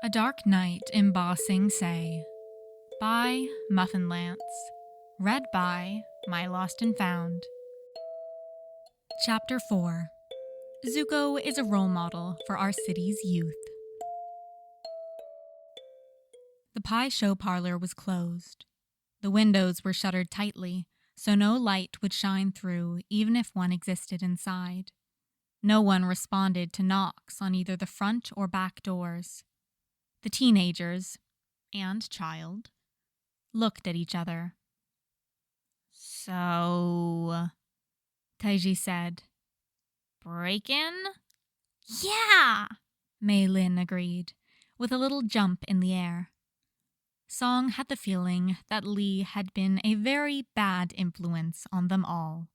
A Dark Night in Ba Sing Se by MuffinLance. Read by My Lost and Found. Chapter 4. Zuko is a role model for our city's youth. The pie show parlor was closed. The windows were shuttered tightly, so no light would shine through even if one existed inside. No one responded to knocks on either the front or back doors. The teenagers, and child, looked at each other. "So," Taiji said. "Break-in?" "Yeah!" Mei Lin agreed, with a little jump in the air. Song had the feeling that Lee had been a very bad influence on them all.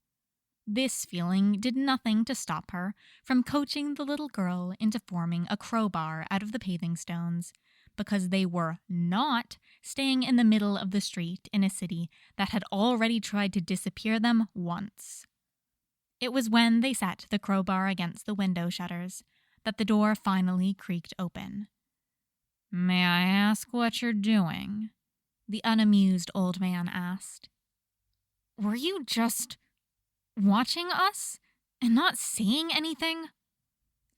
This feeling did nothing to stop her from coaching the little girl into forming a crowbar out of the paving stones, because they were not staying in the middle of the street in a city that had already tried to disappear them once. It was when they set the crowbar against the window shutters that the door finally creaked open. "May I ask what you're doing?" the unamused old man asked. "Were you just watching us and not saying anything?"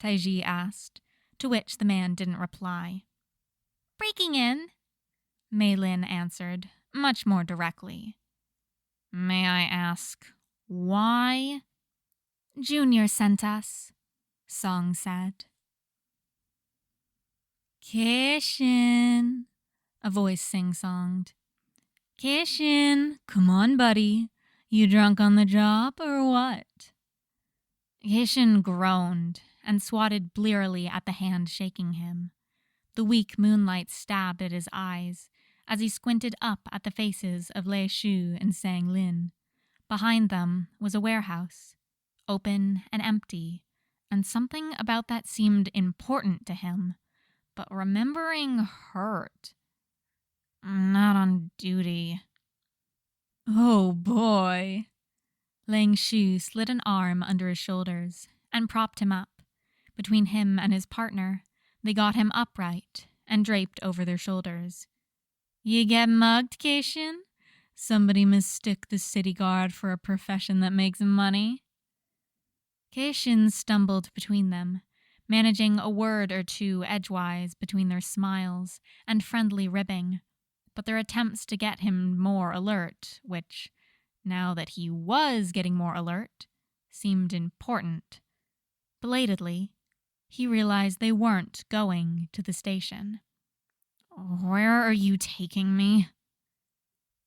Taiji asked, to which the man didn't reply. "Breaking in," Mei Lin answered, much more directly. "May I ask why?" "Junior sent us," Song said. "Kishin," a voice sing-songed. "Kishin, come on, buddy. You drunk on the job or what?" Kishin groaned and swatted blearily at the hand shaking him. The weak moonlight stabbed at his eyes as he squinted up at the faces of Lei Shu and Sang Lin. Behind them was a warehouse, open and empty, and something about that seemed important to him, but remembering hurt. "Not on duty." "Oh boy." Lang Shu slid an arm under his shoulders and propped him up. Between him and his partner, they got him upright and draped over their shoulders. "You get mugged, Kishin? Somebody mistook the city guard for a profession that makes money?" Kishin stumbled between them, managing a word or two edgewise between their smiles and friendly ribbing, but their attempts to get him more alert, which, now that he was getting more alert, seemed important. Belatedly, he realized they weren't going to the station. "Where are you taking me?"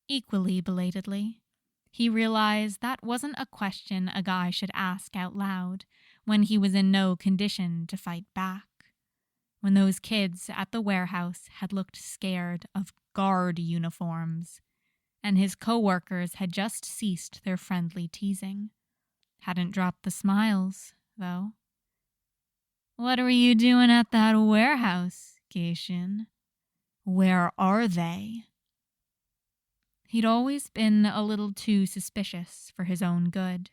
Equally belatedly, he realized that wasn't a question a guy should ask out loud when he was in no condition to fight back. When those kids at the warehouse had looked scared of guard uniforms, and his co-workers had just ceased their friendly teasing. Hadn't dropped the smiles, though. "What were you doing at that warehouse, Kishin? Where are they?" He'd always been a little too suspicious for his own good.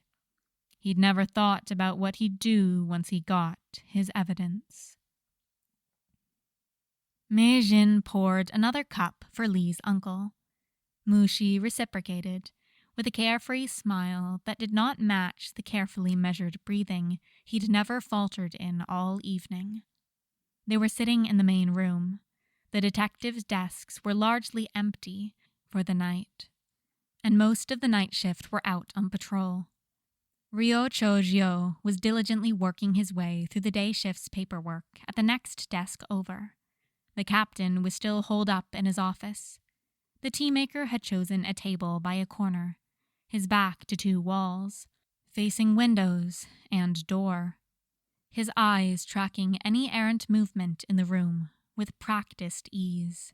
He'd never thought about what he'd do once he got his evidence. Mei Jin poured another cup for Lee's uncle. Mushi reciprocated, with a carefree smile that did not match the carefully measured breathing he'd never faltered in all evening. They were sitting in the main room. The detectives' desks were largely empty for the night, and most of the night shift were out on patrol. Ryo Chojio was diligently working his way through the day shift's paperwork at the next desk over. The captain was still holed up in his office. The teamaker had chosen a table by a corner, his back to two walls, facing windows and door, his eyes tracking any errant movement in the room with practiced ease.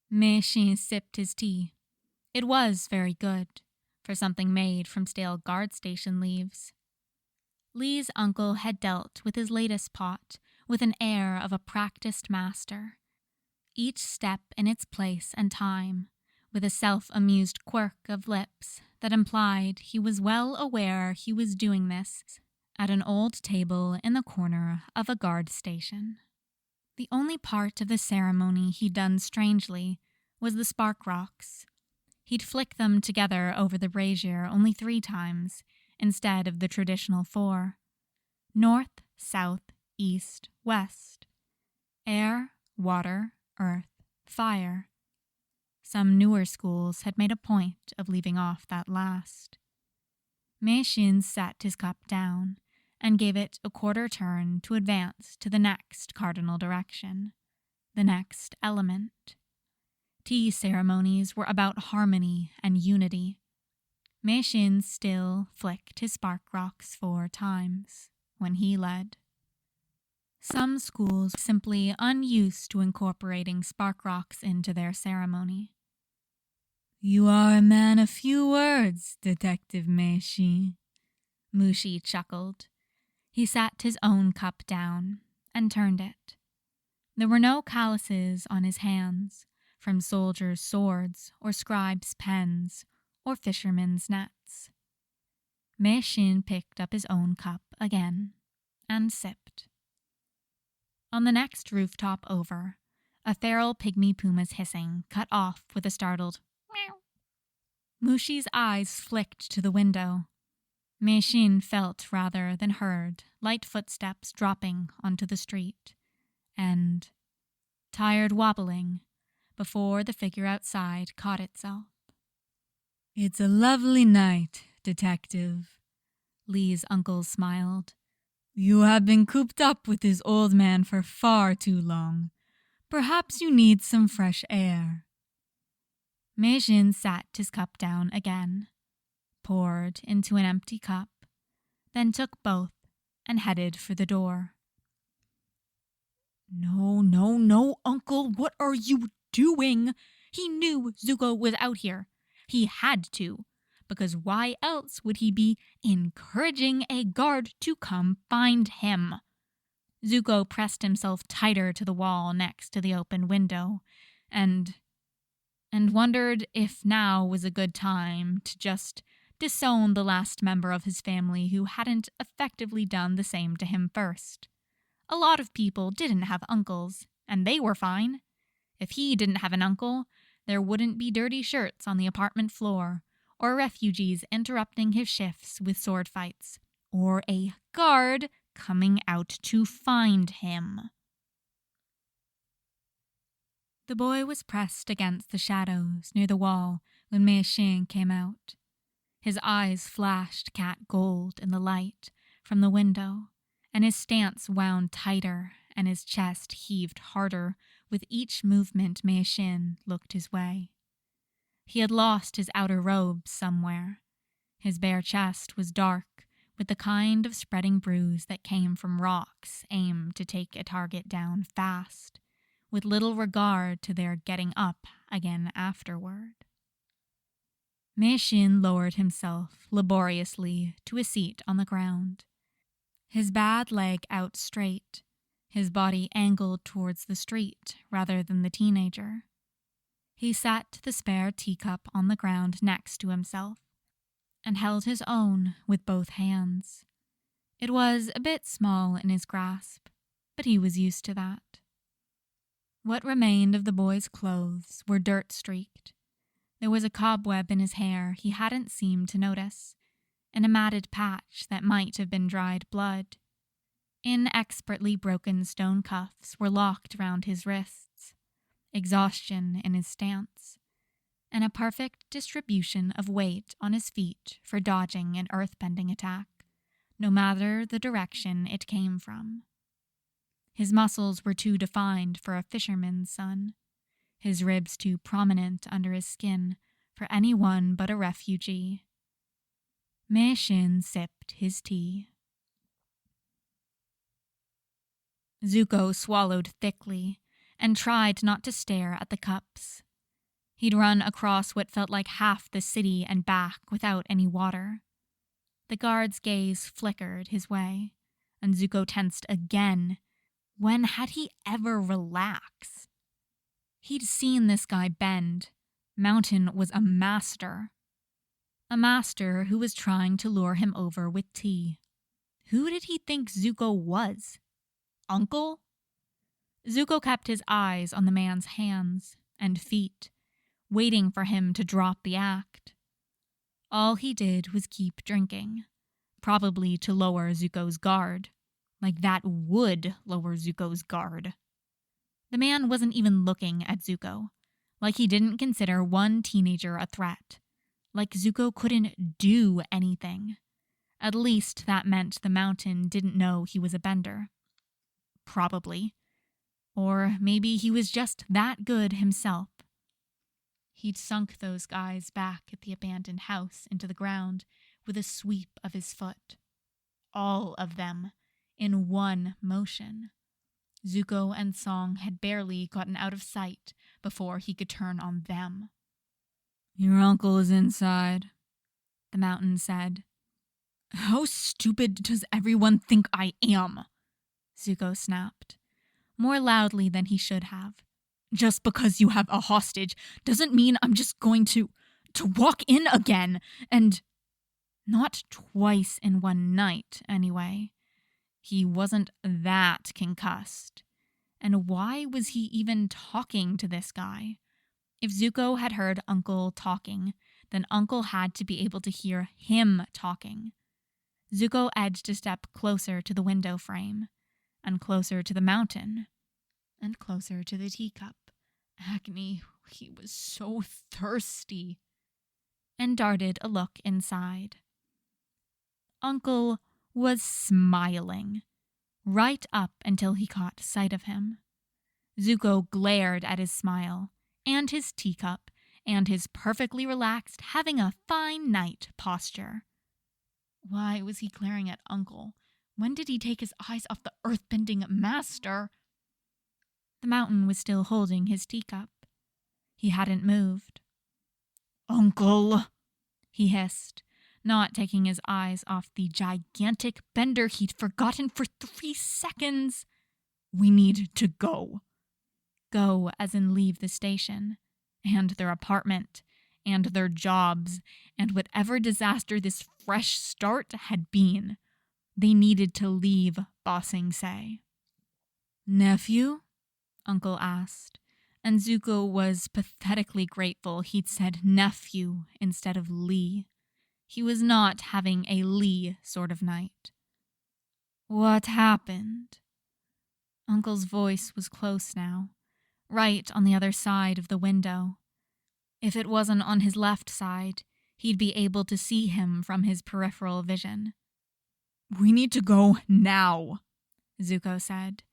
Mei Xin sipped his tea. It was very good, for something made from stale guard station leaves. Lee's uncle had dealt with his latest pot with an air of a practiced master, each step in its place and time, with a self-amused quirk of lips that implied he was well aware he was doing this at an old table in the corner of a guard station. The only part of the ceremony he'd done strangely was the spark rocks. He'd flick them together over the brazier only 3 times instead of the traditional 4. North, south, east, west. Air, water, earth, fire. Some newer schools had made a point of leaving off that last. Mei Xin set his cup down and gave it a quarter turn to advance to the next cardinal direction, the next element. Tea ceremonies were about harmony and unity. Mei Xin still flicked his spark rocks 4 times when he led. Some schools were simply unused to incorporating spark rocks into their ceremony. "You are a man of few words, Detective Mei Xin," Mushi chuckled. He set his own cup down and turned it. There were no calluses on his hands, from soldiers' swords or scribes' pens or fishermen's nets. Mei Xin picked up his own cup again and sipped. On the next rooftop over, a feral pygmy puma's hissing cut off with a startled meow. Mushi's eyes flicked to the window. Mei Xin felt rather than heard light footsteps dropping onto the street, and tired wobbling before the figure outside caught itself. "It's a lovely night, Detective," Lee's uncle smiled. "You have been cooped up with this old man for far too long. Perhaps you need some fresh air." Mei Xin sat his cup down again, poured into an empty cup, then took both and headed for the door. No, Uncle, what are you doing? He knew Zuko was out here. He had to, because why else would he be encouraging a guard to come find him? Zuko pressed himself tighter to the wall next to the open window, and wondered if now was a good time to just disown the last member of his family who hadn't effectively done the same to him first. A lot of people didn't have uncles, and they were fine. If he didn't have an uncle, there wouldn't be dirty shirts on the apartment floor, or refugees interrupting his shifts with sword fights, or a guard coming out to find him. The boy was pressed against the shadows near the wall when Mei Xin came out. His eyes flashed cat gold in the light from the window, and his stance wound tighter and his chest heaved harder with each movement Mei Xin looked his way. He had lost his outer robes somewhere. His bare chest was dark, with the kind of spreading bruise that came from rocks aimed to take a target down fast, with little regard to their getting up again afterward. Mei Xin lowered himself laboriously to a seat on the ground, his bad leg out straight, his body angled towards the street rather than the teenager. He set the spare teacup on the ground next to himself and held his own with both hands. It was a bit small in his grasp, but he was used to that. What remained of the boy's clothes were dirt-streaked. There was a cobweb in his hair he hadn't seemed to notice, and a matted patch that might have been dried blood. Inexpertly broken stone cuffs were locked round his wrists, exhaustion in his stance, and a perfect distribution of weight on his feet for dodging an earthbending attack, no matter the direction it came from. His muscles were too defined for a fisherman's son, his ribs too prominent under his skin for anyone but a refugee. Mei Xin sipped his tea. Zuko swallowed thickly and tried not to stare at the cups. He'd run across what felt like half the city and back without any water. The guard's gaze flickered his way, and Zuko tensed again. When had he ever relaxed? He'd seen this guy bend. Mountain was a master. A master who was trying to lure him over with tea. Who did he think Zuko was? Uncle? Zuko kept his eyes on the man's hands and feet, waiting for him to drop the act. All he did was keep drinking, probably to lower Zuko's guard. Like that would lower Zuko's guard. The man wasn't even looking at Zuko, like he didn't consider one teenager a threat, like Zuko couldn't do anything. At least that meant the mountain didn't know he was a bender. Probably. Or maybe he was just that good himself. He'd sunk those guys back at the abandoned house into the ground with a sweep of his foot. All of them, in one motion. Zuko and Song had barely gotten out of sight before he could turn on them. "Your uncle is inside," the mountain said. "How stupid does everyone think I am?" Zuko snapped, more loudly than he should have. "Just because you have a hostage doesn't mean I'm just going to walk in again and..." Not twice in one night, anyway. He wasn't that concussed. And why was he even talking to this guy? If Zuko had heard Uncle talking, then Uncle had to be able to hear him talking. Zuko edged a step closer to the window frame, and closer to the mountain, and closer to the teacup. Agony, he was so thirsty. And darted a look inside. Uncle was smiling, right up until he caught sight of him. Zuko glared at his smile, and his teacup, and his perfectly relaxed, having a fine night posture. Why was he glaring at Uncle? When did he take his eyes off the earthbending master? The mountain was still holding his teacup. He hadn't moved. "Uncle," he hissed, not taking his eyes off the gigantic bender he'd forgotten for 3 seconds. "We need to go." Go as in leave the station, and their apartment, and their jobs, and whatever disaster this fresh start had been. They needed to leave, Ba Sing Se. "Nephew?" Uncle asked, and Zuko was pathetically grateful he'd said nephew instead of Lee. He was not having a Lee sort of night. "What happened?" Uncle's voice was close now, right on the other side of the window. If it wasn't on his left side, he'd be able to see him from his peripheral vision. "We need to go now," Zuko said,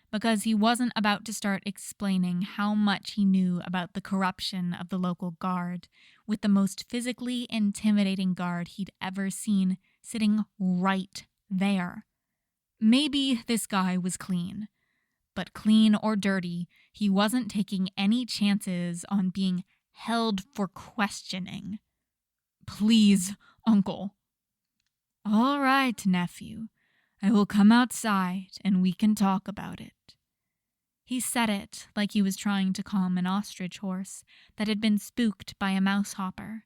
because he wasn't about to start explaining how much he knew about the corruption of the local guard, with the most physically intimidating guard he'd ever seen sitting right there. Maybe this guy was clean, but clean or dirty, he wasn't taking any chances on being held for questioning. "Please, Uncle." "All right, nephew. I will come outside and we can talk about it." He said it like he was trying to calm an ostrich horse that had been spooked by a mouse hopper.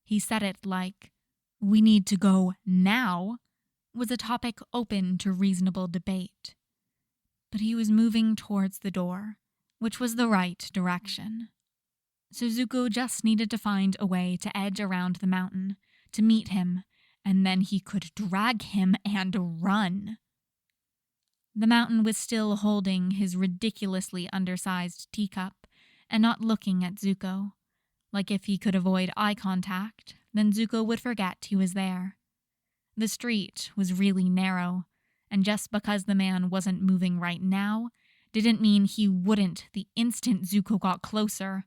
He said it like, "We need to go now," was a topic open to reasonable debate. But he was moving towards the door, which was the right direction. So Zuko just needed to find a way to edge around the mountain, to meet him, and then he could drag him and run. The mountain was still holding his ridiculously undersized teacup and not looking at Zuko. Like if he could avoid eye contact, then Zuko would forget he was there. The street was really narrow, and just because the man wasn't moving right now didn't mean he wouldn't the instant Zuko got closer.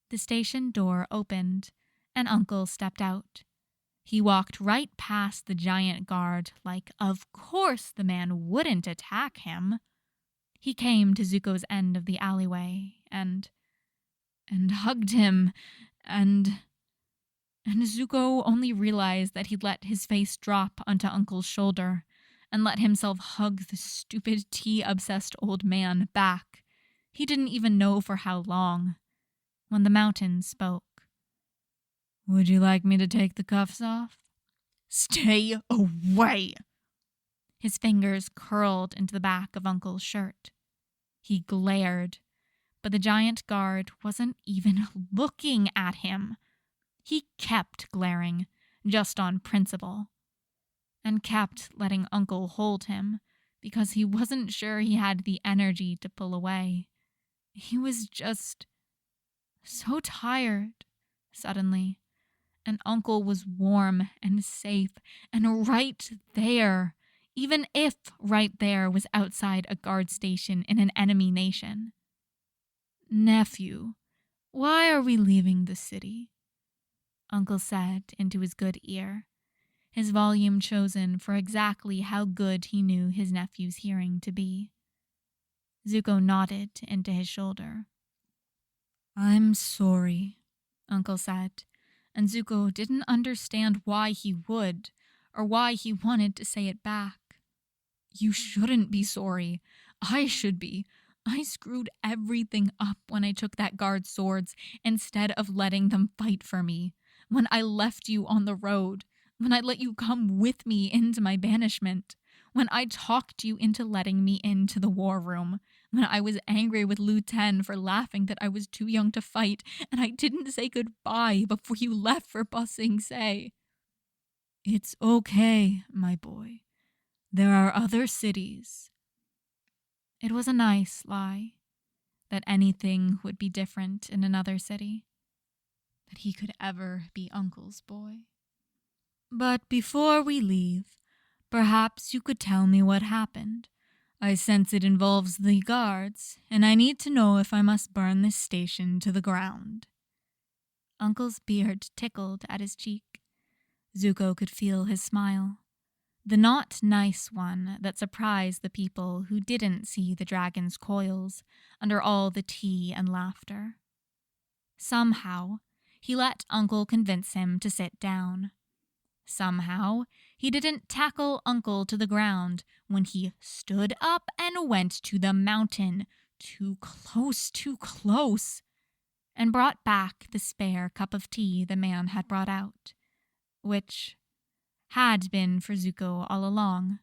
The station door opened, and Uncle stepped out. He walked right past the giant guard like, of course the man wouldn't attack him. He came to Zuko's end of the alleyway and hugged him, and Zuko only realized that he'd let his face drop onto Uncle's shoulder and let himself hug the stupid tea-obsessed old man back. He didn't even know for how long. When the mountain spoke. "Would you like me to take the cuffs off?" "Stay away!" His fingers curled into the back of Uncle's shirt. He glared, but the giant guard wasn't even looking at him. He kept glaring, just on principle, and kept letting Uncle hold him because he wasn't sure he had the energy to pull away. He was just so tired, suddenly, and Uncle was warm and safe and right there, even if right there was outside a guard station in an enemy nation. "Nephew, why are we leaving the city?" Uncle said into his good ear, his volume chosen for exactly how good he knew his nephew's hearing to be. Zuko nodded into his shoulder. "I'm sorry," Uncle said, and Zuko didn't understand why he would, or why he wanted to say it back. "You shouldn't be sorry. I should be. I screwed everything up when I took that guard's swords instead of letting them fight for me. When I left you on the road. When I let you come with me into my banishment. When I talked you into letting me into the war room. When I was angry with Lu Ten for laughing that I was too young to fight and I didn't say goodbye before you left for Ba Sing Se. It's okay, my boy. There are other cities." It was a nice lie, that anything would be different in another city, that he could ever be Uncle's boy. "But before we leave, perhaps you could tell me what happened. I sense it involves the guards, and I need to know if I must burn this station to the ground." Uncle's beard tickled at his cheek. Zuko could feel his smile. The not nice one that surprised the people who didn't see the dragon's coils under all the tea and laughter. Somehow, he let Uncle convince him to sit down. Somehow, he didn't tackle Uncle to the ground when he stood up and went to the mountain, too close, and brought back the spare cup of tea the man had brought out, which had been for Zuko all along.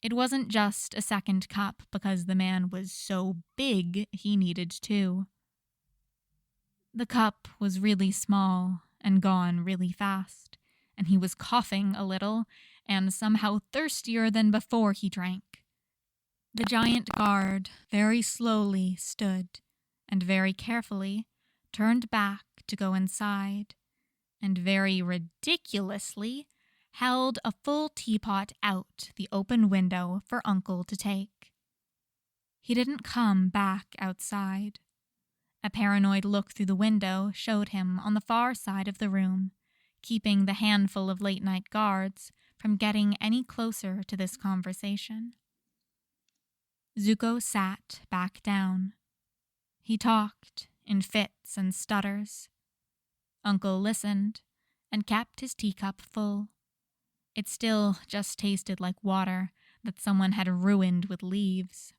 It wasn't just a second cup because the man was so big he needed two. The cup was really small and gone really fast, and he was coughing a little and somehow thirstier than before he drank. The giant guard very slowly stood and very carefully turned back to go inside, and very ridiculously held a full teapot out the open window for Uncle to take. He didn't come back outside. A paranoid look through the window showed him on the far side of the room, keeping the handful of late-night guards from getting any closer to this conversation. Zuko sat back down. He talked in fits and stutters. Uncle listened and kept his teacup full. It still just tasted like water that someone had ruined with leaves,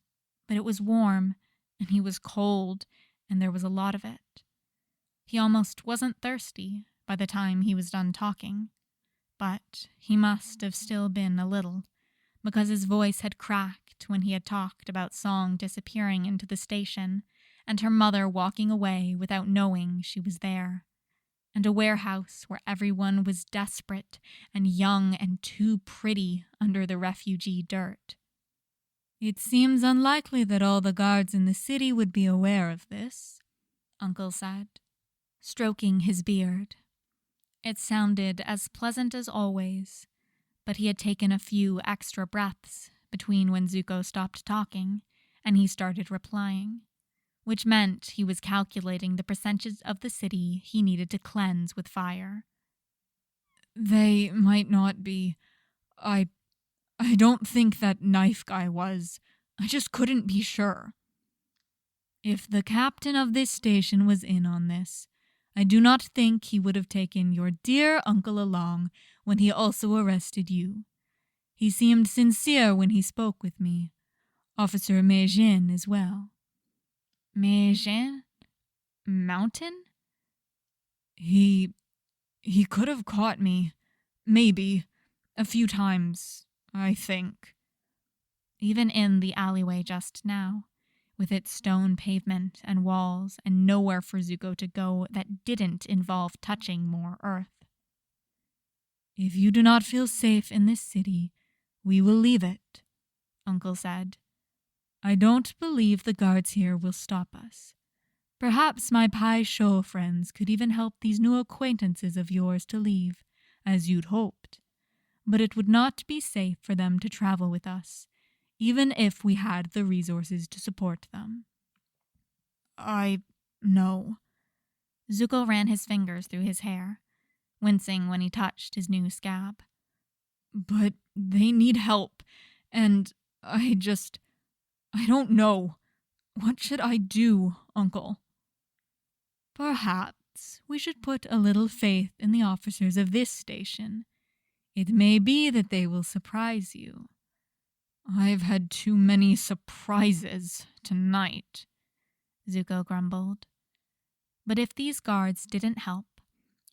but it was warm, and he was cold, and there was a lot of it. He almost wasn't thirsty by the time he was done talking, but he must have still been a little, because his voice had cracked when he had talked about Song disappearing into the station and her mother walking away without knowing she was there, and a warehouse where everyone was desperate and young and too pretty under the refugee dirt. "It seems unlikely that all the guards in the city would be aware of this," Uncle said, stroking his beard. It sounded as pleasant as always, but he had taken a few extra breaths between when Zuko stopped talking and he started replying, which meant he was calculating the percentage of the city he needed to cleanse with fire. "They might not be. I don't think that knife guy was. I just couldn't be sure." "If the captain of this station was in on this, I do not think he would have taken your dear uncle along when he also arrested you. He seemed sincere when he spoke with me. Officer Meijin as well." "Meijin? Mountain?" He could have caught me. Maybe. A few times, I think." Even in the alleyway just now, with its stone pavement and walls and nowhere for Zuko to go that didn't involve touching more earth. "If you do not feel safe in this city, we will leave it," Uncle said. "I don't believe the guards here will stop us. Perhaps my Pai Sho friends could even help these new acquaintances of yours to leave, as you'd hoped. But it would not be safe for them to travel with us, even if we had the resources to support them." "I know." Zuko ran his fingers through his hair, wincing when he touched his new scab. "But they need help, and I don't know. What should I do, Uncle?" "Perhaps we should put a little faith in the officers of this station. It may be that they will surprise you." "I've had too many surprises tonight," Zuko grumbled. But if these guards didn't help,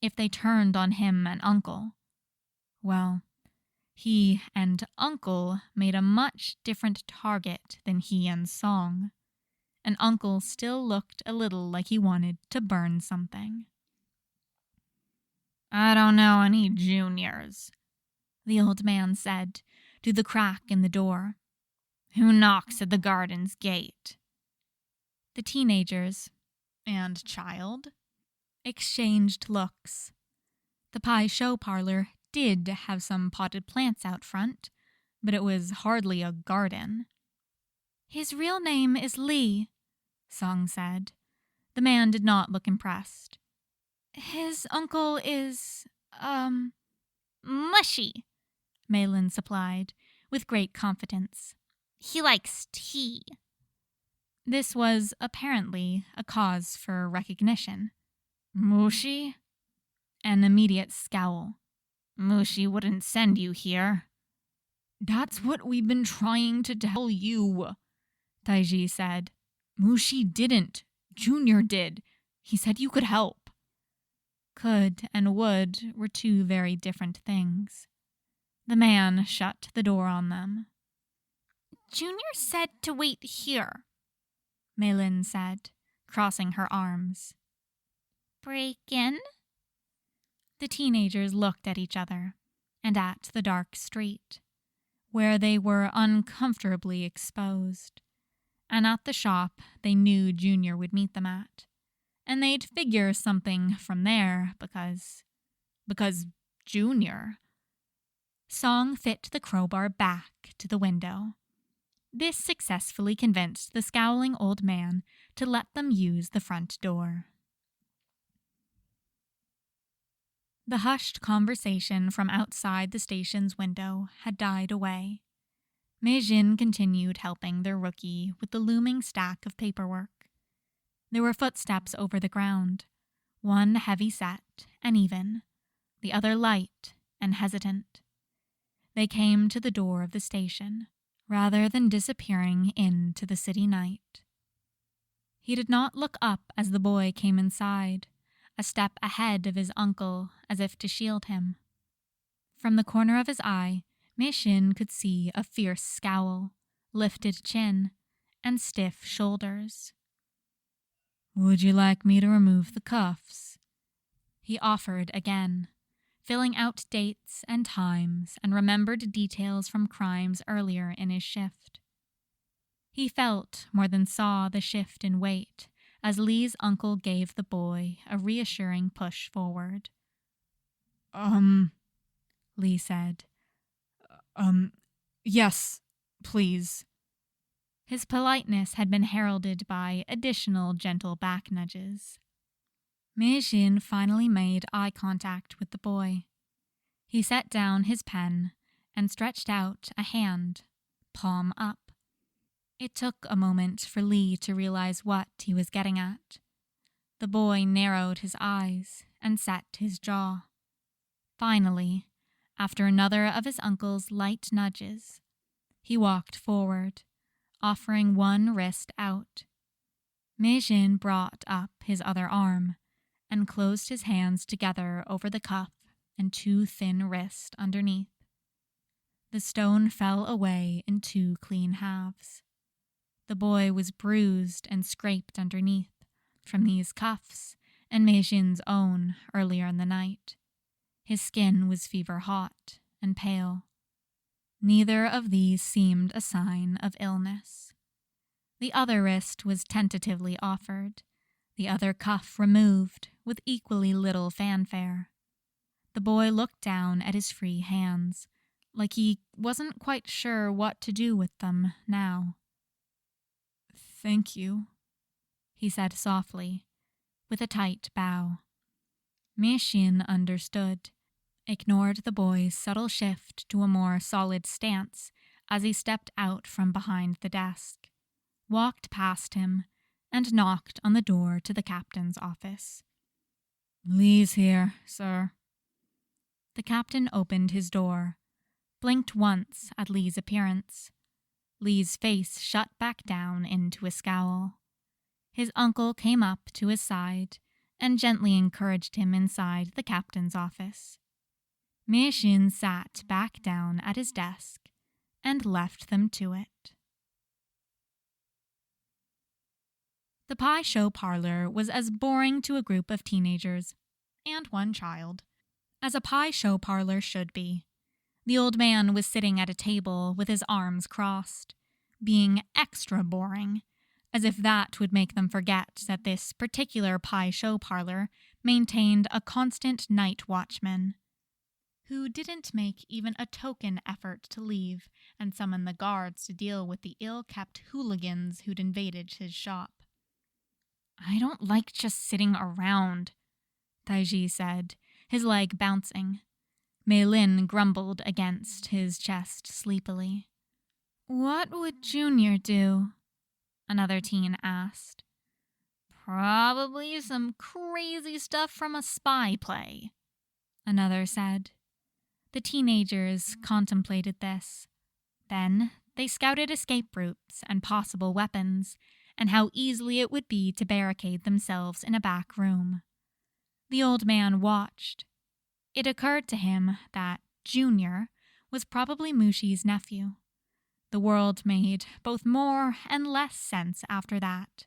if they turned on him and Uncle, well, he and Uncle made a much different target than he and Song, and Uncle still looked a little like he wanted to burn something. "I don't know any juniors," the old man said through the crack in the door. "Who knocks at the garden's gate?" The teenagers and child exchanged looks. The Pai Sho parlor did have some potted plants out front, but it was hardly a garden. "His real name is Lee," Song said. The man did not look impressed. "His uncle is, mushy," Malin supplied, with great confidence. "He likes tea." This was apparently a cause for recognition. "Mushy?" An immediate scowl. "Mushy wouldn't send you here." "That's what we've been trying to tell you," Taiji said. "Mushy didn't. Junior did. He said you could help." Could and would were two very different things. The man shut the door on them. "Junior said to wait here," Malin said, crossing her arms. "Break in?" The teenagers looked at each other and at the dark street, where they were uncomfortably exposed, and at the shop they knew Junior would meet them at, and they'd figure something from there because Junior. Song fit the crowbar back to the window. This successfully convinced the scowling old man to let them use the front door. The hushed conversation from outside the station's window had died away. Mei-jin continued helping their rookie with the looming stack of paperwork. There were footsteps over the ground, one heavy set and even, the other light and hesitant. They came to the door of the station, rather than disappearing into the city night. He did not look up as the boy came inside, a step ahead of his uncle as if to shield him. From the corner of his eye, Mei-jin could see a fierce scowl, lifted chin, and stiff shoulders. "Would you like me to remove the cuffs?" he offered again, filling out dates and times and remembered details from crimes earlier in his shift. He felt more than saw the shift in weight as Lee's uncle gave the boy a reassuring push forward. Lee said. Yes, please." His politeness had been heralded by additional gentle back nudges. Mei-jin finally made eye contact with the boy. He set down his pen and stretched out a hand, palm up. It took a moment for Lee to realize what he was getting at. The boy narrowed his eyes and set his jaw. Finally, after another of his uncle's light nudges, he walked forward, offering one wrist out. Mei-jin brought up his other arm and closed his hands together over the cuff and two thin wrists underneath. The stone fell away in two clean halves. The boy was bruised and scraped underneath from these cuffs and Mei Xin's own earlier in the night. His skin was fever hot and pale. Neither of these seemed a sign of illness. The other wrist was tentatively offered, the other cuff removed with equally little fanfare. The boy looked down at his free hands, like he wasn't quite sure what to do with them now. "Thank you," he said softly, with a tight bow. Mei Xin understood, ignored the boy's subtle shift to a more solid stance as he stepped out from behind the desk, walked past him, and knocked on the door to the captain's office. "Lee's here, sir." The captain opened his door, blinked once at Lee's appearance. Lee's face shut back down into a scowl. His uncle came up to his side and gently encouraged him inside the captain's office. Mei Xin sat back down at his desk and left them to it. The pie show parlor was as boring to a group of teenagers, and one child, as a pie show parlor should be. The old man was sitting at a table with his arms crossed, being extra boring, as if that would make them forget that this particular pie show parlor maintained a constant night watchman, who didn't make even a token effort to leave and summon the guards to deal with the ill-kept hooligans who'd invaded his shop. "I don't like just sitting around," Taiji said, his leg bouncing. Mei Lin grumbled against his chest sleepily. "What would Junior do?" another teen asked. "Probably some crazy stuff from a spy play," another said. The teenagers contemplated this. Then they scouted escape routes and possible weapons, and how easily it would be to barricade themselves in a back room. The old man watched. It occurred to him that Junior was probably Mushi's nephew. The world made both more and less sense after that.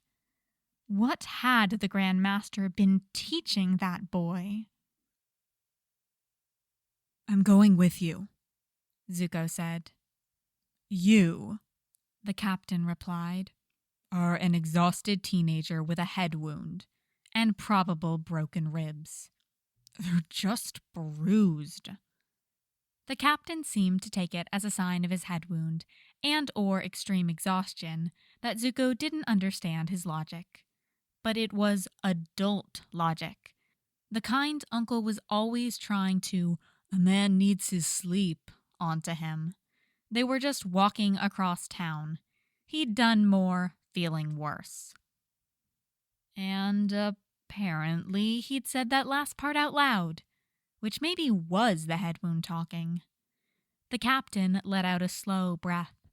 What had the Grand Master been teaching that boy? "I'm going with you," Zuko said. "You," the captain replied, "are an exhausted teenager with a head wound and probable broken ribs. They're just bruised." The captain seemed to take it as a sign of his head wound and or extreme exhaustion that Zuko didn't understand his logic. But it was adult logic. The kind Uncle was always trying to "a man needs his sleep" onto him. They were just walking across town. He'd done more, feeling worse. And apparently he'd said that last part out loud, which maybe was the head wound talking. The captain let out a slow breath,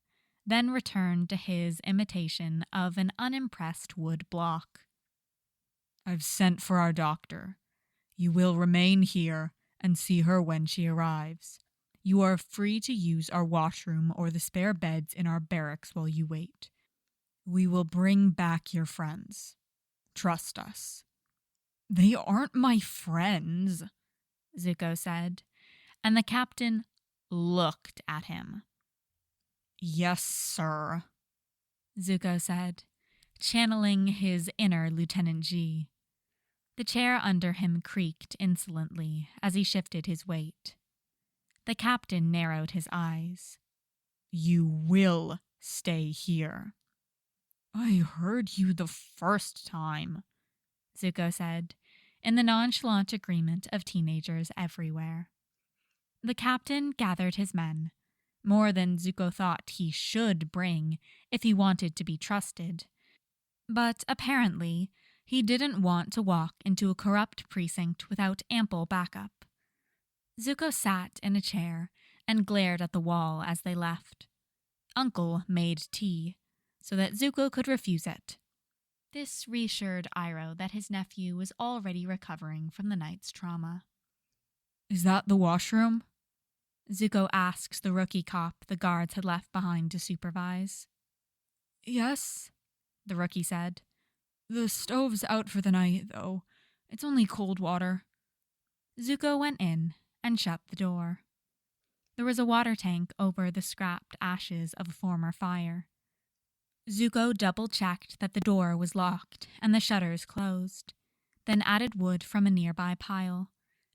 then returned to his imitation of an unimpressed wood block. "I've sent for our doctor. You will remain here and see her when she arrives. You are free to use our washroom or the spare beds in our barracks while you wait. We will bring back your friends. Trust us." "They aren't my friends," Zuko said, and the captain looked at him. "Yes, sir," Zuko said, channeling his inner Lieutenant G. The chair under him creaked insolently as he shifted his weight. The captain narrowed his eyes. "You will stay here." "I heard you the first time," Zuko said, in the nonchalant agreement of teenagers everywhere. The captain gathered his men, more than Zuko thought he should bring if he wanted to be trusted. But apparently, he didn't want to walk into a corrupt precinct without ample backup. Zuko sat in a chair and glared at the wall as they left. Uncle made tea, so that Zuko could refuse it. This reassured Iroh that his nephew was already recovering from the night's trauma. "Is that the washroom?" Zuko asked the rookie cop the guards had left behind to supervise. Yes, the rookie said. The stove's out for the night, though. It's only cold water. Zuko went in and shut the door. There was a water tank over the scrapped ashes of a former fire. Zuko double-checked that the door was locked and the shutters closed, then added wood from a nearby pile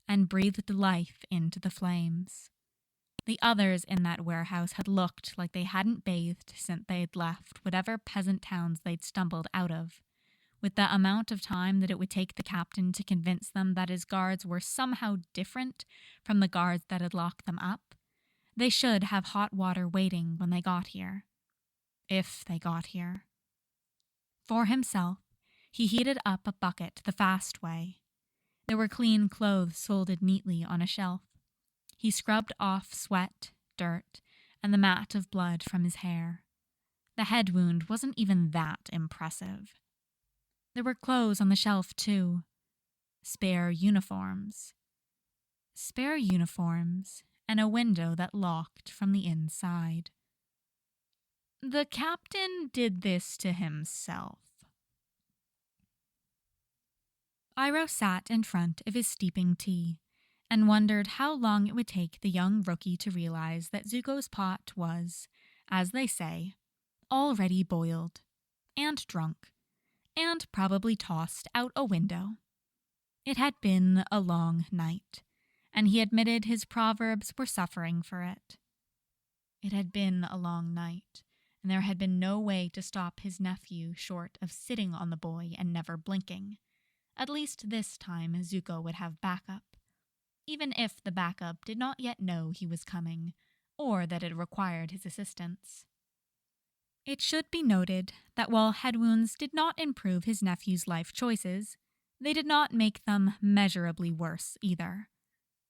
and breathed life into the flames. The others in that warehouse had looked like they hadn't bathed since they'd left whatever peasant towns they'd stumbled out of. With the amount of time that it would take the captain to convince them that his guards were somehow different from the guards that had locked them up, they should have hot water waiting when they got here. If they got here. For himself, he heated up a bucket the fast way. There were clean clothes folded neatly on a shelf. He scrubbed off sweat, dirt, and the mat of blood from his hair. The head wound wasn't even that impressive. There were clothes on the shelf, too. Spare uniforms. Spare uniforms, and a window that locked from the inside. The captain did this to himself. Iroh sat in front of his steeping tea and wondered how long it would take the young rookie to realize that Zuko's pot was, as they say, already boiled, and drunk, and probably tossed out a window. It had been a long night, and he admitted his proverbs were suffering for it. It had been a long night, and there had been no way to stop his nephew short of sitting on the boy and never blinking. At least this time Zuko would have backup, even if the backup did not yet know he was coming, or that it required his assistance. It should be noted that while head wounds did not improve his nephew's life choices, they did not make them measurably worse either.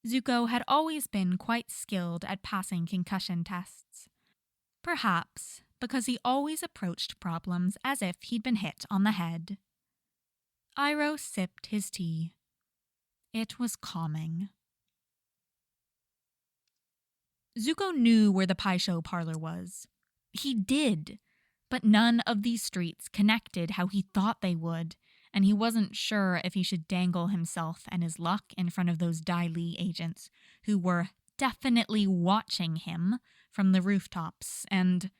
Zuko had always been quite skilled at passing concussion tests. Perhaps because he always approached problems as if he'd been hit on the head. Iroh sipped his tea. It was calming. Zuko knew where the Pai Sho parlor was. He did, but none of these streets connected how he thought they would, and he wasn't sure if he should dangle himself and his luck in front of those Dai Li agents who were definitely watching him from the rooftops, and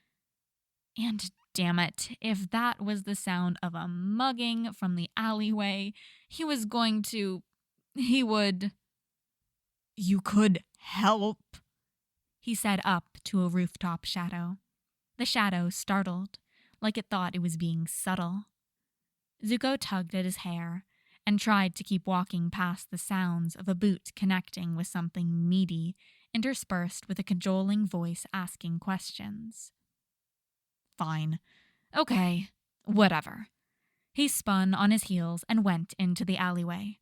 damn it, if that was the sound of a mugging from the alleyway, he would... You could help, he said up to a rooftop shadow. The shadow startled, like it thought it was being subtle. Zuko tugged at his hair and tried to keep walking past the sounds of a boot connecting with something meaty, interspersed with a cajoling voice asking questions. Fine. Okay. Whatever. He spun on his heels and went into the alleyway.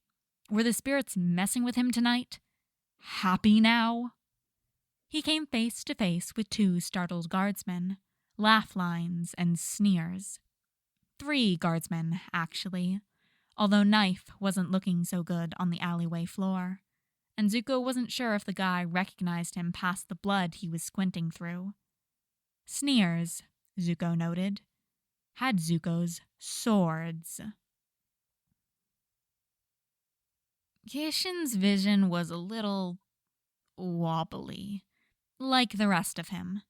Were the spirits messing with him tonight? Happy now? He came face to face with two startled guardsmen, laugh lines and sneers. 3 guardsmen, actually, although Knife wasn't looking so good on the alleyway floor, and Zuko wasn't sure if the guy recognized him past the blood he was squinting through. Sneers, Zuko noted, had Zuko's swords. Kishin's vision was a little wobbly, like the rest of him.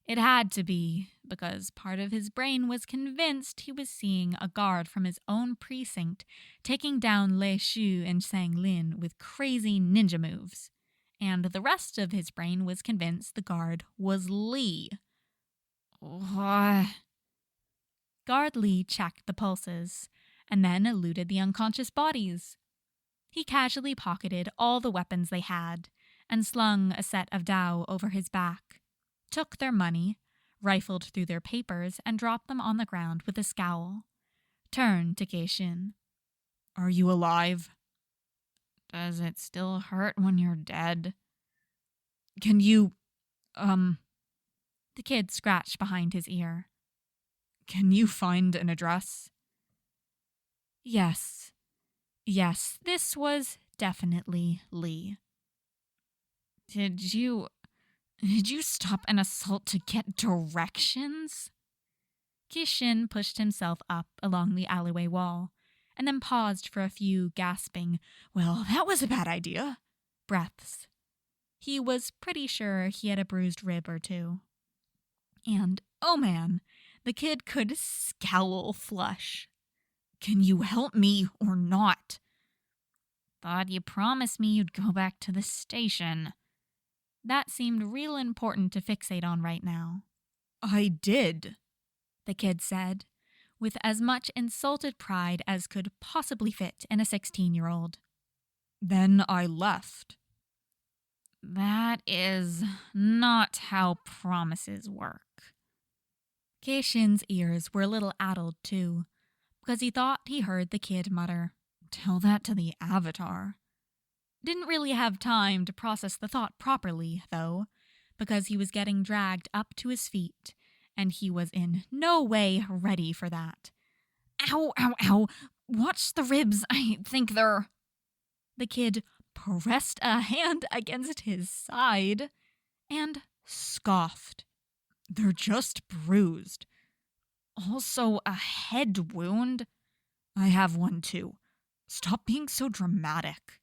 It had to be, because part of his brain was convinced he was seeing a guard from his own precinct taking down Lei Shu and Sang Lin with crazy ninja moves, and the rest of his brain was convinced the guard was Lee. Guard Lee checked the pulses, and then eluded the unconscious bodies. He casually pocketed all the weapons they had, and slung a set of dao over his back, took their money, rifled through their papers, and dropped them on the ground with a scowl. Turned to Keishin. Are you alive? Does it still hurt when you're dead? Can you, The kid scratched behind his ear. Can you find an address? Yes, this was definitely Lee. Did you stop an assault to get directions? Kishin pushed himself up along the alleyway wall, and then paused for a few gasping, "Well, that was a bad idea," breaths. He was pretty sure he had a bruised rib or two. And, oh man, the kid could scowl flush. "Can you help me or not?" "Thought you promised me you'd go back to the station." That seemed real important to fixate on right now. "I did," the kid said, with as much insulted pride as could possibly fit in a 16-year-old. "Then I left." "That is not how promises work." Keishin's ears were a little addled, too, because he thought he heard the kid mutter, "Tell that to the Avatar." Didn't really have time to process the thought properly, though, because he was getting dragged up to his feet, and he was in no way ready for that. "Ow, ow, ow. Watch the ribs. I think they're..." The kid pressed a hand against his side and scoffed. "They're just bruised." "Also a head wound." "I have one too. Stop being so dramatic."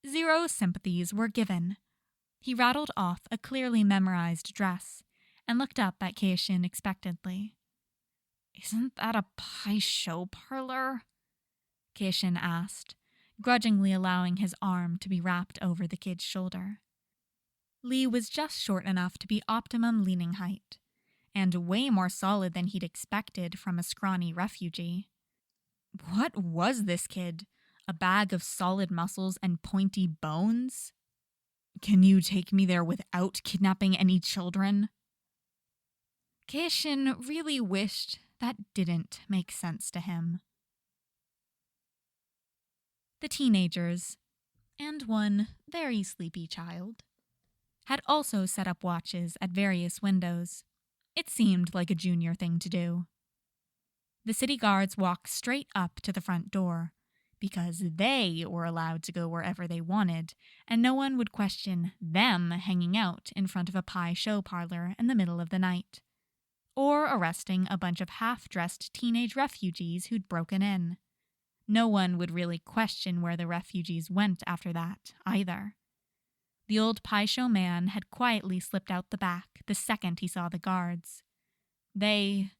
Zero sympathies were given. He rattled off a clearly memorized address and looked up at Keishin expectantly. "Isn't that a pie show parlor?" Keishin asked, grudgingly allowing his arm to be wrapped over the kid's shoulder. Lee was just short enough to be optimum leaning height, and way more solid than he'd expected from a scrawny refugee. What was this kid? A bag of solid muscles and pointy bones? "Can you take me there without kidnapping any children?" Keishin really wished that didn't make sense to him. The teenagers, and one very sleepy child, had also set up watches at various windows. It seemed like a junior thing to do. The city guards walked straight up to the front door, because they were allowed to go wherever they wanted, and no one would question them hanging out in front of a pie show parlor in the middle of the night, or arresting a bunch of half-dressed teenage refugees who'd broken in. No one would really question where the refugees went after that, either. The old pie show man had quietly slipped out the back the second he saw the guards. They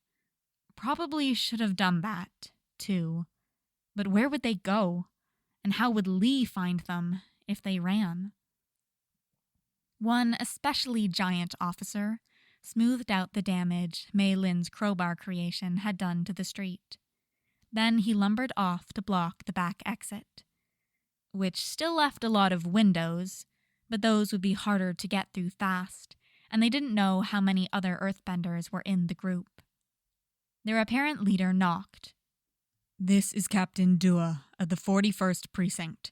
probably should have done that, too. But where would they go? And how would Lee find them if they ran? One especially giant officer smoothed out the damage Mei Lin's crowbar creation had done to the street. Then he lumbered off to block the back exit, which still left a lot of windows, but those would be harder to get through fast, and they didn't know how many other earthbenders were in the group. Their apparent leader knocked. "This is Captain Dua of the 41st Precinct.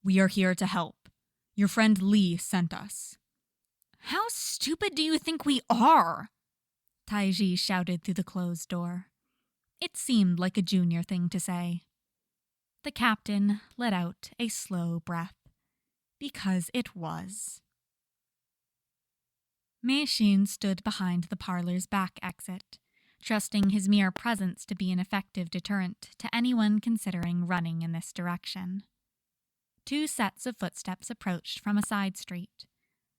We are here to help. Your friend Lee sent us." "How stupid do you think we are?" Taiji shouted through the closed door. It seemed like a junior thing to say. The captain let out a slow breath, because it was. Mei Xin stood behind the parlor's back exit, trusting his mere presence to be an effective deterrent to anyone considering running in this direction. Two sets of footsteps approached from a side street.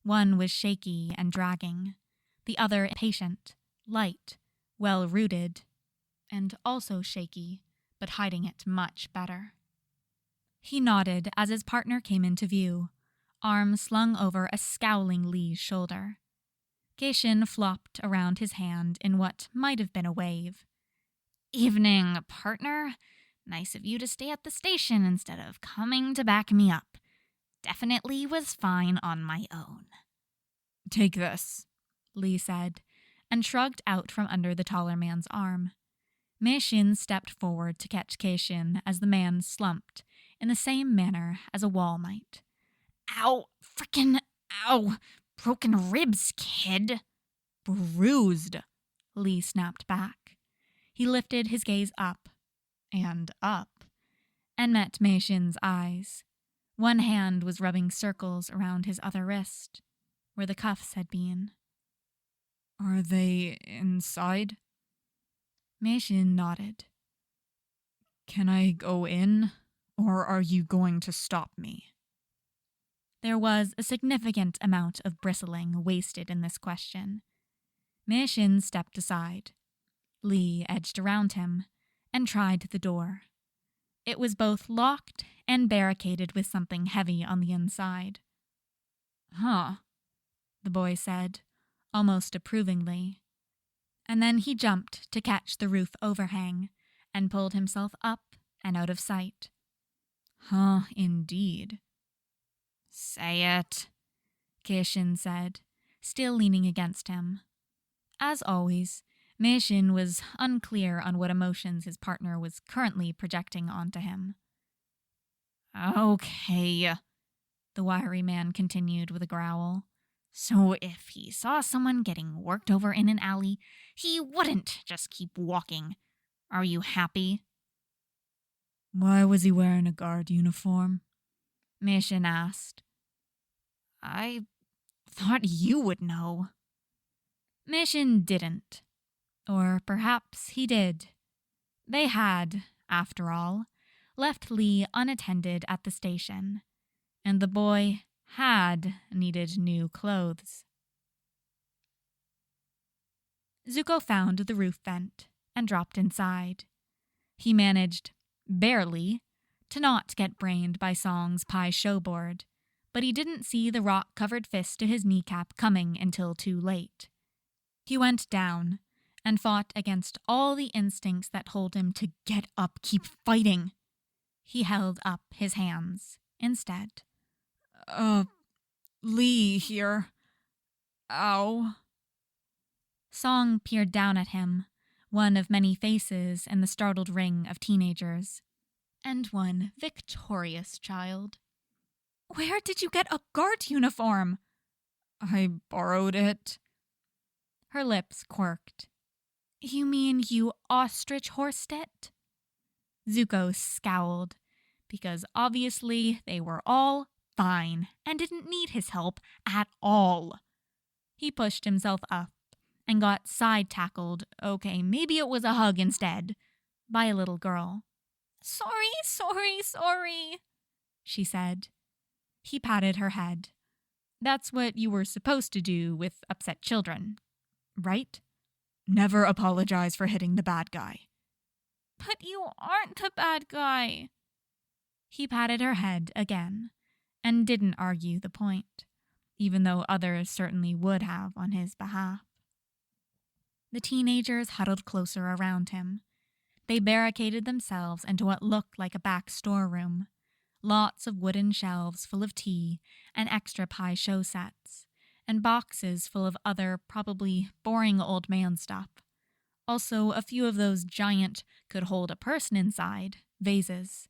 One was shaky and dragging, the other patient, light, well-rooted, and also shaky, but hiding it much better. He nodded as his partner came into view, arm slung over a scowling Lee's shoulder. Keishin flopped around his hand in what might have been a wave. "Evening, partner. Nice of you to stay at the station instead of coming to back me up. Definitely was fine on my own." "Take this," Lee said, and shrugged out from under the taller man's arm. Mei Xin stepped forward to catch Keishin as the man slumped, in the same manner as a wall might. "Ow! Frickin' ow! Broken ribs, kid!" "Bruised," Lee snapped back. He lifted his gaze up, and met Mei Xin's eyes. One hand was rubbing circles around his other wrist, where the cuffs had been. "Are they inside?" Mei Xin nodded. Can I go in, or are you going to stop me? There was a significant amount of bristling wasted in this question. Mei Xin stepped aside. Li edged around him and tried the door. It was both locked and barricaded with something heavy on the inside. Huh, the boy said, almost approvingly. And then he jumped to catch the roof overhang and pulled himself up and out of sight. Huh, indeed. Say it, Mei Xin said, still leaning against him. As always, Mei Xin was unclear on what emotions his partner was currently projecting onto him. Okay, the wiry man continued with a growl. So if he saw someone getting worked over in an alley, he wouldn't just keep walking. Are you happy? Why was he wearing a guard uniform? Mei Xin asked. I thought you would know. Mei Xin didn't. Or perhaps he did. They had, after all, left Li unattended at the station, and the boy had needed new clothes. Zuko found the roof vent and dropped inside. He managed, barely, to not get brained by Song's pie showboard, but he didn't see the rock-covered fist to his kneecap coming until too late. He went down and fought against all the instincts that told him to get up, keep fighting. He held up his hands instead. Li here. Ow. Song peered down at him, one of many faces in the startled ring of teenagers. And one victorious child. Where did you get a guard uniform? I borrowed it. Her lips quirked. You mean you ostrich-horsed it? Zuko scowled, because obviously they were all fine and didn't need his help at all. He pushed himself up and got side-tackled, okay, maybe it was a hug instead, by a little girl. Sorry, she said. He patted her head. That's what you were supposed to do with upset children, right? Never apologize for hitting the bad guy. But you aren't the bad guy. He patted her head again and didn't argue the point, even though others certainly would have on his behalf. The teenagers huddled closer around him. They barricaded themselves into what looked like a back storeroom. Lots of wooden shelves full of tea and extra pie show sets, and boxes full of other, probably boring old man stuff. Also, a few of those giant, could hold a person inside, vases.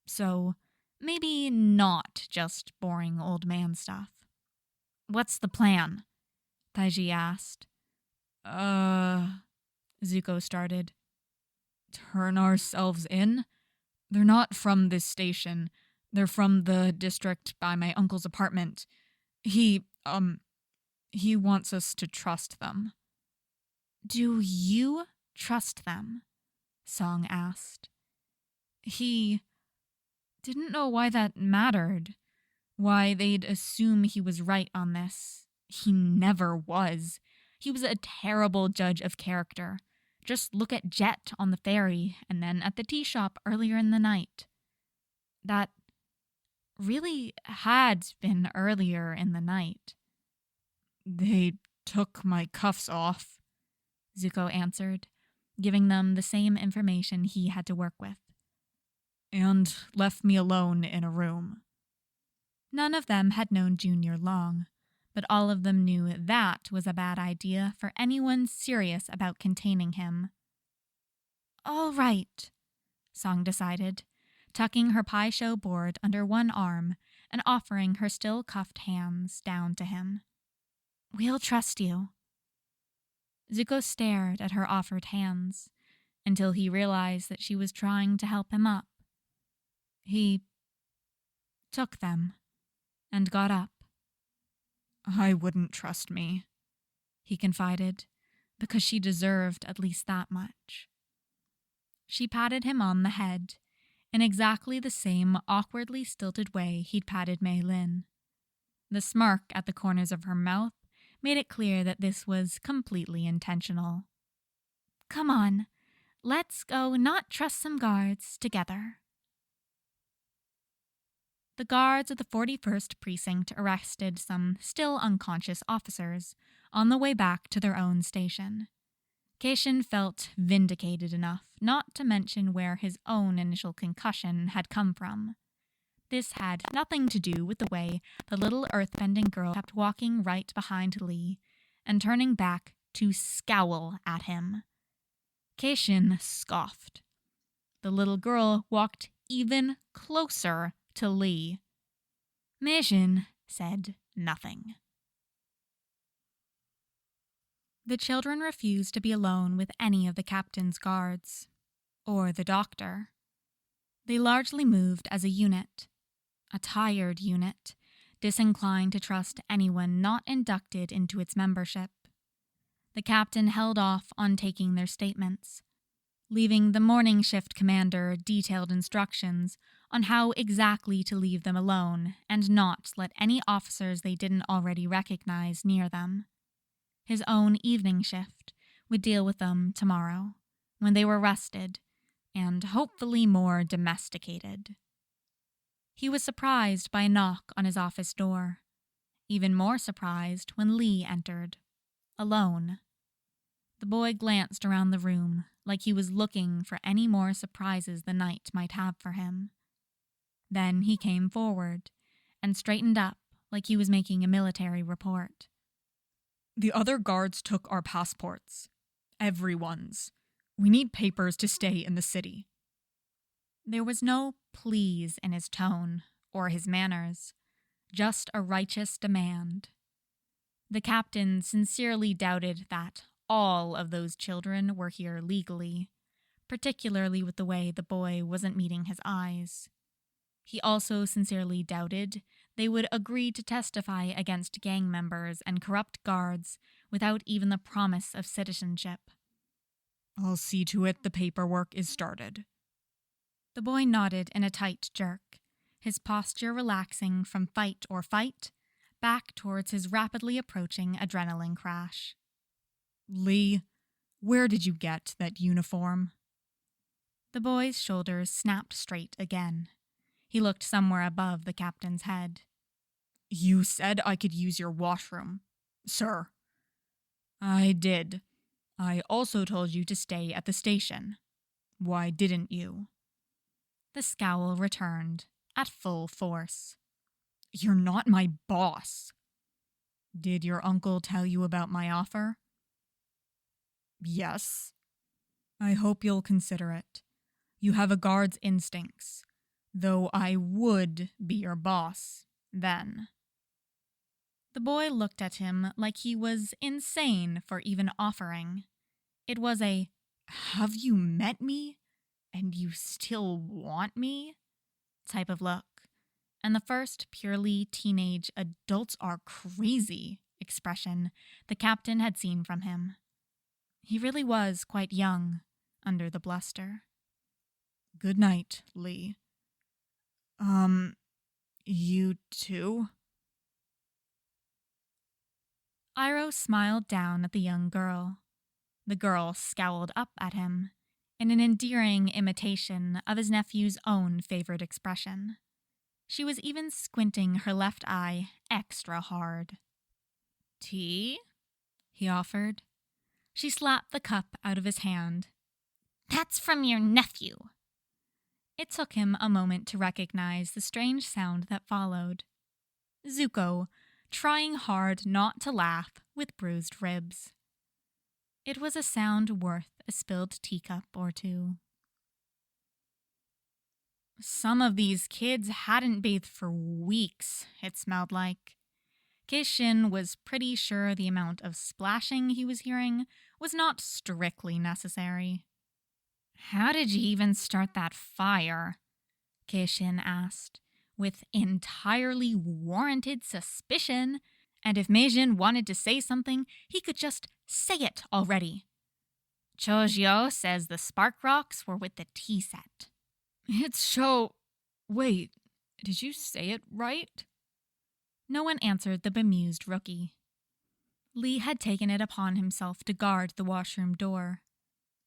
So, maybe not just boring old man stuff. What's the plan? Taiji asked. Zuko started. Turn ourselves in? They're not from this station. They're from the district by my uncle's apartment. He wants us to trust them. Do you trust them? Song asked. He didn't know why that mattered. Why they'd assume he was right on this. He never was. He was a terrible judge of character. Just look at Jet on the ferry and then at the tea shop earlier in the night. That really had been earlier in the night. They took my cuffs off, Zuko answered, giving them the same information he had to work with. And left me alone in a room. None of them had known Junior long, but all of them knew that was a bad idea for anyone serious about containing him. All right, Song decided, tucking her pie show board under one arm and offering her still cuffed hands down to him. We'll trust you. Zuko stared at her offered hands until he realized that she was trying to help him up. He took them and got up. I wouldn't trust me, he confided, because she deserved at least that much. She patted him on the head, in exactly the same awkwardly stilted way he'd patted Mei Lin. The smirk at the corners of her mouth made it clear that this was completely intentional. Come on, let's go not trust some guards together. The guards of the 41st Precinct arrested some still unconscious officers on the way back to their own station. Keishin felt vindicated enough not to mention where his own initial concussion had come from. This had nothing to do with the way the little earthbending girl kept walking right behind Lee and turning back to scowl at him. Keishin scoffed. The little girl walked even closer to Lee. Meijin said nothing. The children refused to be alone with any of the captain's guards, or the doctor. They largely moved as a unit, a tired unit, disinclined to trust anyone not inducted into its membership. The captain held off on taking their statements, leaving the morning shift commander detailed instructions on how exactly to leave them alone and not let any officers they didn't already recognize near them. His own evening shift would deal with them tomorrow, when they were rested and hopefully more domesticated. He was surprised by a knock on his office door, even more surprised when Lee entered, alone. The boy glanced around the room like he was looking for any more surprises the night might have for him. Then he came forward and straightened up like he was making a military report. The other guards took our passports. Everyone's. We need papers to stay in the city. There was no please in his tone or his manners, just a righteous demand. The captain sincerely doubted that all of those children were here legally, particularly with the way the boy wasn't meeting his eyes. He also sincerely doubted they would agree to testify against gang members and corrupt guards without even the promise of citizenship. I'll see to it the paperwork is started. The boy nodded in a tight jerk, his posture relaxing from fight or fight back towards his rapidly approaching adrenaline crash. Lee, where did you get that uniform? The boy's shoulders snapped straight again. He looked somewhere above the captain's head. You said I could use your washroom, sir. I did. I also told you to stay at the station. Why didn't you? The scowl returned, at full force. You're not my boss. Did your uncle tell you about my offer? Yes. I hope you'll consider it. You have a guard's instincts, though I would be your boss then. The boy looked at him like he was insane for even offering. It was a, "Have you met me? And you still want me?" type of look, and the first purely teenage adults are crazy expression the captain had seen from him. He really was quite young under the bluster. Good night, Lee. You too? Iroh smiled down at the young girl. The girl scowled up at him in an endearing imitation of his nephew's own favorite expression. She was even squinting her left eye extra hard. Tea? He offered. She slapped the cup out of his hand. That's from your nephew. It took him a moment to recognize the strange sound that followed. Zuko, trying hard not to laugh with bruised ribs. It was a sound worth a spilled teacup or two. Some of these kids hadn't bathed for weeks, it smelled like. Keishin was pretty sure the amount of splashing he was hearing was not strictly necessary. How did you even start that fire? Keishin asked, with entirely warranted suspicion, and if Meijin wanted to say something, he could just say it already. Chojiao says the spark rocks were with the tea set. Wait, did you say it right? No one answered the bemused rookie. Lee had taken it upon himself to guard the washroom door.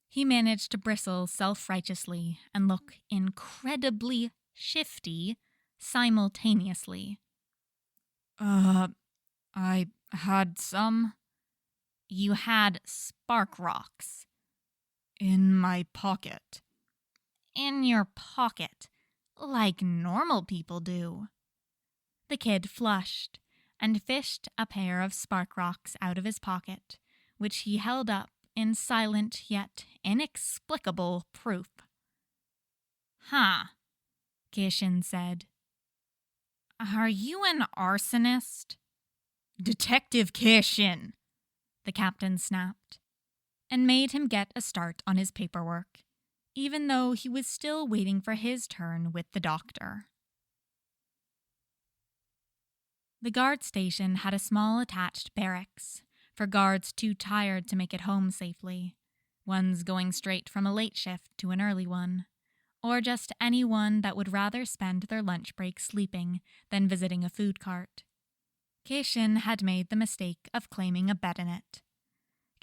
He managed to bristle self-righteously and look incredibly shifty simultaneously. I had some You had spark rocks. in my pocket. In your pocket, like normal people do. The kid flushed and fished a pair of spark rocks out of his pocket, which he held up in silent yet inexplicable proof. Huh, Keishin said. Are you an arsonist? Detective Keishin, The captain snapped, and made him get a start on his paperwork, even though he was still waiting for his turn with the doctor. The guard station had a small attached barracks for guards too tired to make it home safely, ones going straight from a late shift to an early one, or just anyone that would rather spend their lunch break sleeping than visiting a food cart. Keishin had made the mistake of claiming a bet in it.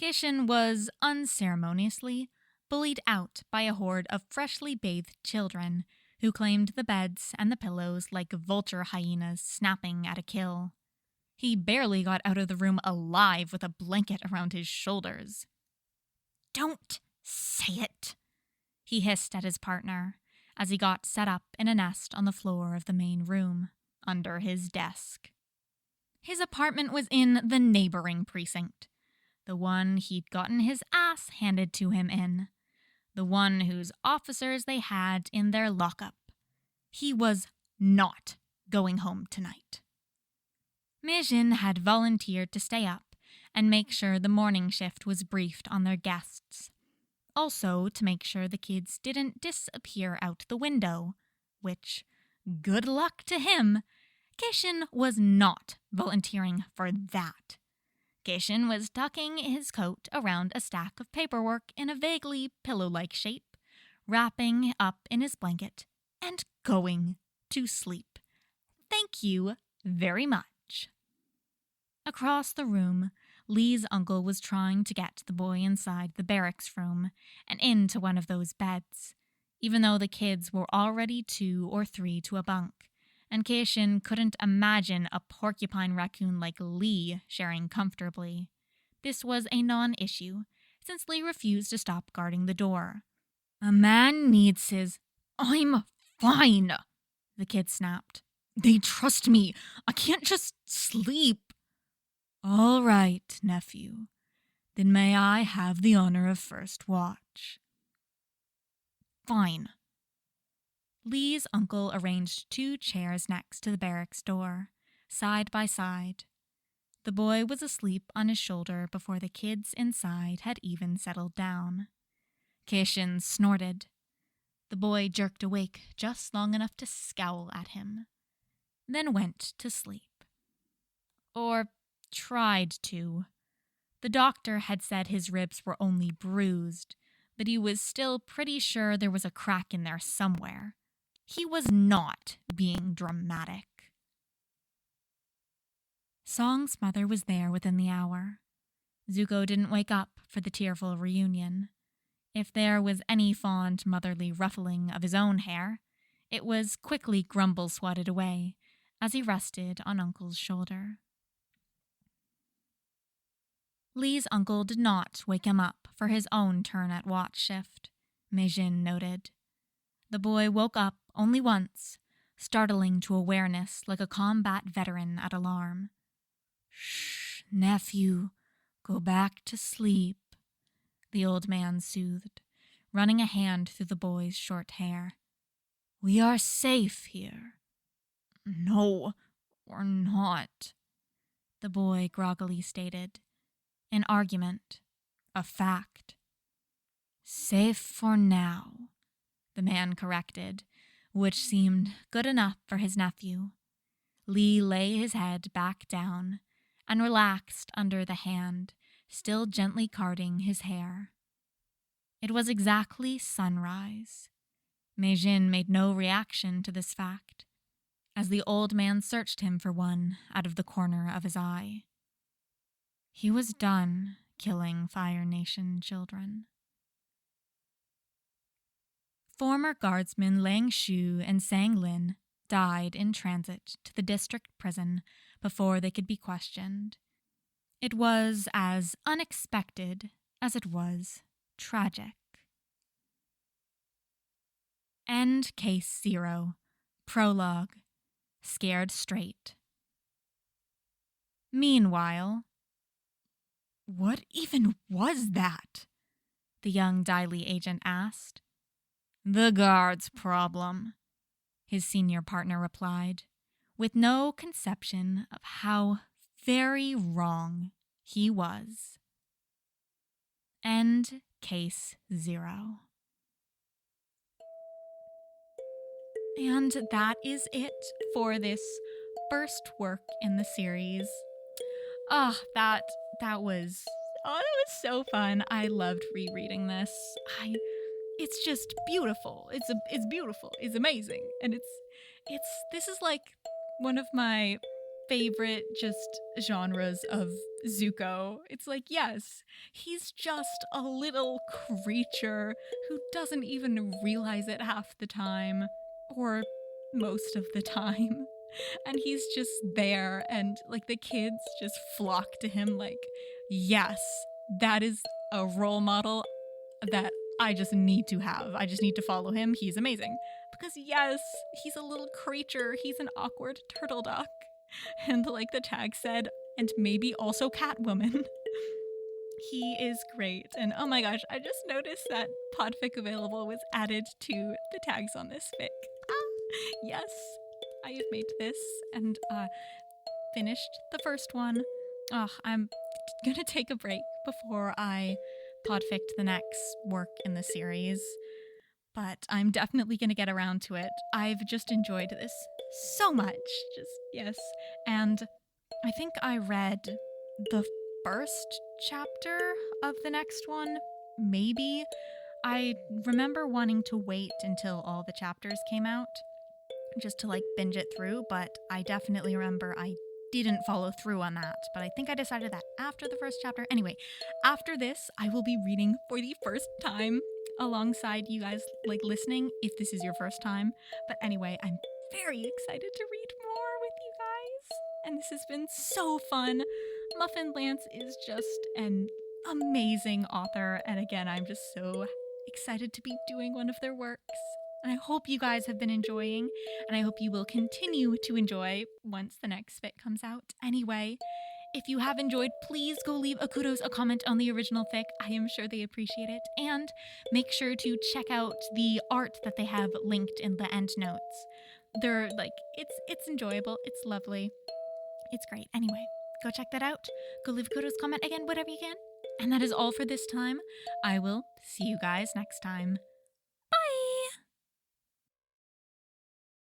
Keishin was unceremoniously bullied out by a horde of freshly bathed children who claimed the beds and the pillows like vulture hyenas snapping at a kill. He barely got out of the room alive with a blanket around his shoulders. Don't say it, he hissed at his partner as he got set up in a nest on the floor of the main room, under his desk. His apartment was in the neighboring precinct, the one he'd gotten his ass handed to him in, the one whose officers they had in their lockup. He was not going home tonight. Mijin had volunteered to stay up and make sure the morning shift was briefed on their guests. Also to make sure the kids didn't disappear out the window, which, good luck to him, Keishin was not volunteering for that. Keishin was tucking his coat around a stack of paperwork in a vaguely pillow-like shape, wrapping up in his blanket, and going to sleep. Thank you very much. Across the room, Lee's uncle was trying to get the boy inside the barracks room and into one of those beds, even though the kids were already 2 or 3 to a bunk, and Keishin couldn't imagine a porcupine raccoon like Lee sharing comfortably. This was a non-issue, since Lee refused to stop guarding the door. A man needs his... I'm fine, the kid snapped. They trust me. I can't just sleep. All right, nephew. Then may I have the honor of first watch? Fine. Lee's uncle arranged 2 chairs next to the barracks door, side by side. The boy was asleep on his shoulder before the kids inside had even settled down. Keishin snorted. The boy jerked awake just long enough to scowl at him, then went to sleep. Or tried to. The doctor had said his ribs were only bruised, but he was still pretty sure there was a crack in there somewhere. He was not being dramatic. Song's mother was there within the hour. Zuko didn't wake up for the tearful reunion. If there was any fond motherly ruffling of his own hair, it was quickly grumble-swatted away as he rested on Uncle's shoulder. Lee's uncle did not wake him up for his own turn at watch shift, Mijin noted. The boy woke up only once, startling to awareness like a combat veteran at alarm. Shh, nephew, go back to sleep, the old man soothed, running a hand through the boy's short hair. We are safe here. No, we're not, the boy groggily stated. An argument, a fact. Safe for now, the man corrected, which seemed good enough for his nephew. Lee lay his head back down and relaxed under the hand, still gently carding his hair. It was exactly sunrise. Meijin made no reaction to this fact, as the old man searched him for one out of the corner of his eye. He was done killing Fire Nation children. Former guardsmen Lang Shu and Sang Lin died in transit to the district prison before they could be questioned. It was as unexpected as it was tragic. End Case 0. Prologue. Scared Straight. Meanwhile, What even was that? the young Daily agent asked. The guard's problem, his senior partner replied, with no conception of how very wrong he was. End Case 0. And that is it for this first work in the series. That was so fun. I loved rereading this. It's just beautiful. It's beautiful. It's amazing. And this is like one of my favorite just genres of Zuko. It's like, yes, he's just a little creature who doesn't even realize it half the time, or most of the time. And he's just there, and like the kids just flock to him like, yes, that is a role model that I just need to have. I just need to follow him. He's amazing. Because yes, he's a little creature. He's an awkward turtle duck. And like the tag said, and maybe also Catwoman. He is great. And oh my gosh, I just noticed that Podfic Available was added to the tags on this fic. Yes, I have made this and finished the first one. I'm gonna take a break before I podfic the next work in the series, but I'm definitely gonna get around to it. I've just enjoyed this so much. Just, yes. And I think I read the first chapter of the next one, maybe. I remember wanting to wait until all the chapters came out just to like binge it through, but I definitely remember I didn't follow through on that. But I think I decided that after the first chapter. Anyway, after this, I will be reading for the first time alongside you guys, like listening if this is your first time. But anyway, I'm very excited to read more with you guys. And this has been so fun. MuffinLance is just an amazing author. And again, I'm just so excited to be doing one of their works. And I hope you guys have been enjoying, and I hope you will continue to enjoy once the next fic comes out. Anyway, if you have enjoyed, please go leave a kudos, a comment on the original fic. I am sure they appreciate it. And make sure to check out the art that they have linked in the end notes. They're like, it's enjoyable, it's lovely, it's great. Anyway, go check that out. Go leave a kudos, comment again, whatever you can. And that is all for this time. I will see you guys next time.